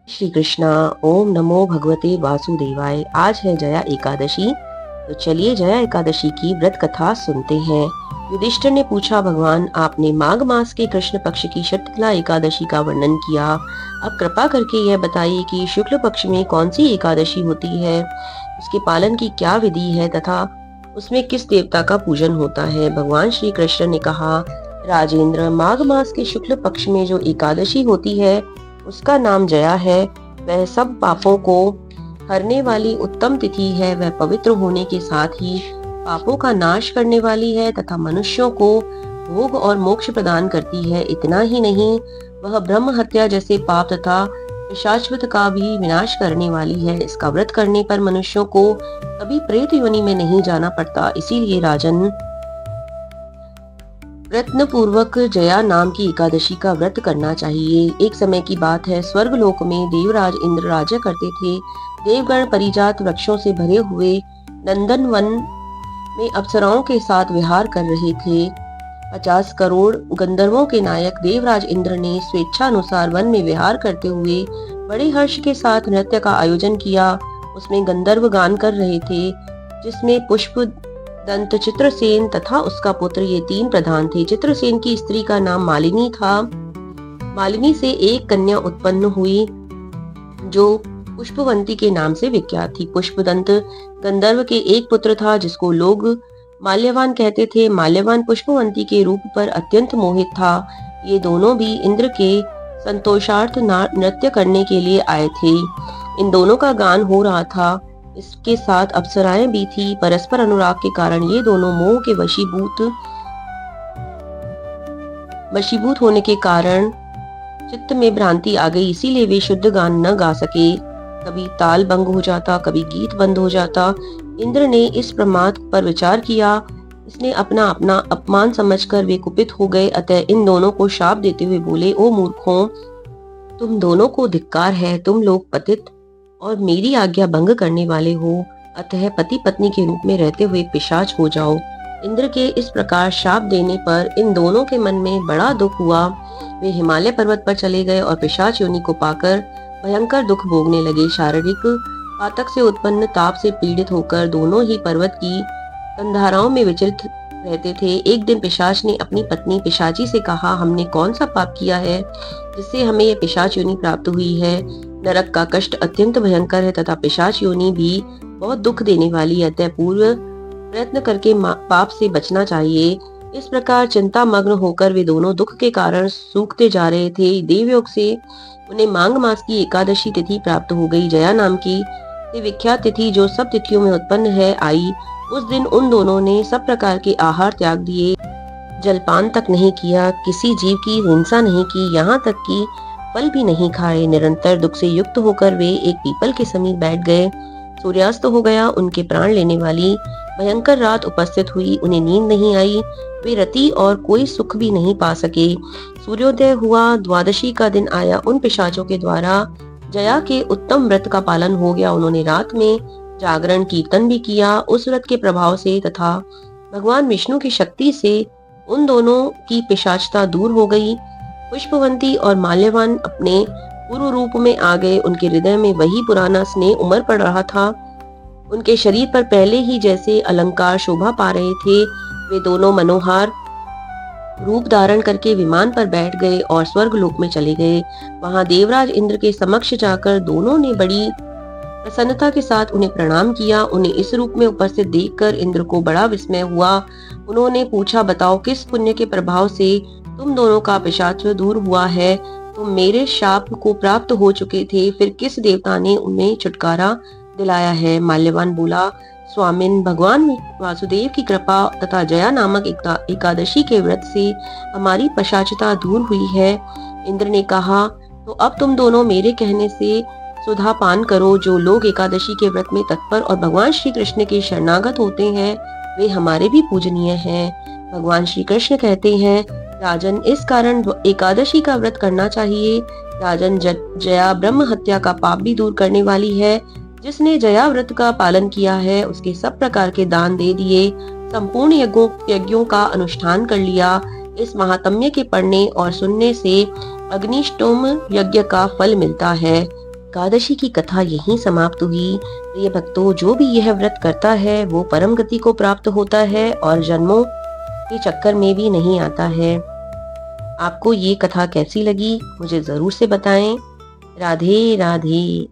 श्री कृष्णा। ओम नमो भगवते वासुदेवाय। आज है जया एकादशी। तो चलिए जया एकादशी की व्रत कथा सुनते हैं। युधिष्ठिर ने पूछा, भगवान आपने माघ मास के कृष्ण पक्ष की शीतला एकादशी का वर्णन किया। अब कृपा करके यह बताइए कि शुक्ल पक्ष में कौन सी एकादशी होती है, उसके पालन की क्या विधि है तथा उसमें किस देवता का पूजन होता है। भगवान श्री कृष्ण ने कहा, राजेंद्र, माघ मास के शुक्ल पक्ष में जो एकादशी होती है उसका नाम जया है। वह सब पापों को हरने वाली उत्तम तिथि है। वह पवित्र होने के साथ ही पापों का नाश करने वाली है तथा मनुष्यों को भोग और मोक्ष प्रदान करती है। इतना ही नहीं, वह ब्रह्म हत्या जैसे पाप तथा पिशाचवध का भी विनाश करने वाली है। इसका व्रत करने पर मनुष्यों को कभी प्रेत योनि में नहीं जाना पड़ता। इसीलिए राजन, प्रयत्न पूर्वक जया नाम की एकादशी का व्रत करना चाहिए। एक समय की बात है, स्वर्ग लोक में देवराज इंद्र राज्य करते थे। देवगण परिजात वृक्षों से भरे हुए नंदन वन में अप्सराओं के साथ विहार कर रहे थे। 50 करोड़ गंधर्वों के नायक देवराज इंद्र ने स्वेच्छा अनुसार वन में विहार करते हुए बड़े हर्ष के साथ नृत्य का आयोजन किया। उसमें गंधर्व गान कर रहे थे, जिसमें पुष्प दंत, चित्रसेन तथा उसका पुत्र, ये 3 प्रधान थे। चित्रसेन की स्त्री का नाम मालिनी था। मालिनी से एक कन्या उत्पन्न हुई जो पुष्पवंती के नाम से विख्यात थी। पुष्पदंत गंधर्व के एक पुत्र था जिसको लोग माल्यवान कहते थे। माल्यवान पुष्पवंती के रूप पर अत्यंत मोहित था। ये दोनों भी इंद्र के संतोषार्थ नृत्य करने के लिए आए थे। इन दोनों का गान हो रहा था। इसके साथ अप्सराएं भी थी। परस्पर अनुराग के कारण ये दोनों मोह के वशीभूत होने के कारण चित्त में भ्रांति आ गई। इसीलिए वे शुद्ध गान न गा सके। कभी ताल भंग हो जाता, कभी गीत बंद हो जाता। इंद्र ने इस प्रमाद पर विचार किया। इसने अपना अपना अपमान समझकर वे कुपित हो गए। अतः इन दोनों को शाप देते हुए बोले, ओ मूर्खों, तुम दोनों को धिक्कार है। तुम लोग पतित और मेरी आज्ञा भंग करने वाले हो। अतः पति पत्नी के रूप में रहते हुए पिशाच हो जाओ। इंद्र के इस प्रकार शाप देने पर इन दोनों के मन में बड़ा दुख हुआ। वे हिमालय पर्वत पर चले गए और पिशाच योनि को पाकर भयंकर दुख भोगने लगे। शारीरिक पातक से उत्पन्न ताप से पीड़ित होकर दोनों ही पर्वत की कंधाराओं में विचलित रहते थे। एक दिन पिशाच ने अपनी पत्नी पिशाची से कहा, हमने कौन सा पाप किया है जिससे हमें यह पिशाच योनि प्राप्त हुई है। नरक का कष्ट अत्यंत भयंकर है तथा पिशाच योनि भी बहुत दुख देने वाली है। अतः पूर्व प्रयत्न करके पाप से बचना चाहिए। इस प्रकार चिंता मग्न होकर वे दोनों दुख के कारण सूखते जा रहे थे। देवयोग से उन्हें माघ मास की एकादशी तिथि प्राप्त हो गई। जया नाम की विख्यात तिथि जो सब तिथियों में उत्पन्न है आई। उस दिन उन दोनों ने सब प्रकार के आहार त्याग दिए, जलपान तक नहीं किया, किसी जीव की हिंसा नहीं की, यहाँ तक कि फल भी नहीं खाए। निरंतर दुख से युक्त होकर वे एक पीपल के समीप बैठ गए। सूर्यास्त हो गया। उनके प्राण लेने वाली भयंकर रात उपस्थित हुई। उन्हें नींद नहीं आई। वे रति और कोई सुख भी नहीं पा सके। सूर्योदय हुआ। द्वादशी का दिन आया। उन पिशाचों के द्वारा जया के उत्तम व्रत का पालन हो गया। उन्होंने रात में जागरण कीर्तन भी किया। उस व्रत के प्रभाव से तथा भगवान विष्णु की शक्ति से उन दोनों की पिशाचता दूर हो गई। पुष्पवंती और माल्यवान अपने पूर्व रूप में आ गए। उनके हृदय में वही पुराना स्नेह उमड़ पड़ रहा था। उनके शरीर पर पहले ही जैसे अलंकार शोभा पा रहे थे। वे दोनों मनोहर रूप धारण करके विमान पर बैठ गए और स्वर्ग लोक में चले गए। वहां देवराज इंद्र के समक्ष जाकर दोनों ने बड़ी प्रसन्नता के साथ उन्हें प्रणाम किया। उन्हें इस रूप में उपस्थित देखकर इंद्र को बड़ा विस्मय हुआ। उन्होंने पूछा, बताओ किस पुण्य के प्रभाव से तुम दोनों का पिशाच दूर हुआ है। तुम मेरे शाप को प्राप्त हो चुके थे, फिर किस देवता ने उन्हें छुटकारा दिलाया है। माल्यवान बोला, स्वामिन, भगवान वासुदेव की कृपा तथा जया नामक एकादशी के व्रत से हमारी पिशाचता दूर हुई है। इंद्र ने कहा, तो अब तुम दोनों मेरे कहने से सुधा पान करो। जो लोग एकादशी के व्रत में तत्पर और भगवान श्री कृष्ण के शरणागत होते हैं वे हमारे भी पूजनीय हैं। भगवान श्री कृष्ण कहते हैं, राजन, इस कारण एकादशी का व्रत करना चाहिए। राजन, जया ब्रह्म हत्या का पाप भी दूर करने वाली है। जिसने जया व्रत का पालन किया है उसके सब प्रकार के दान दे दिए, संपूर्ण यज्ञों का अनुष्ठान कर लिया। इस महात्म्य के पढ़ने और सुनने से अग्निष्टोम यज्ञ का फल मिलता है। एकादशी की कथा यहीं समाप्त हुई। प्रिय भक्तों, जो भी यह व्रत करता है वो परम गति को प्राप्त होता है और जन्मों के चक्कर में भी नहीं आता है। आपको ये कथा कैसी लगी मुझे जरूर से बताएं। राधे राधे।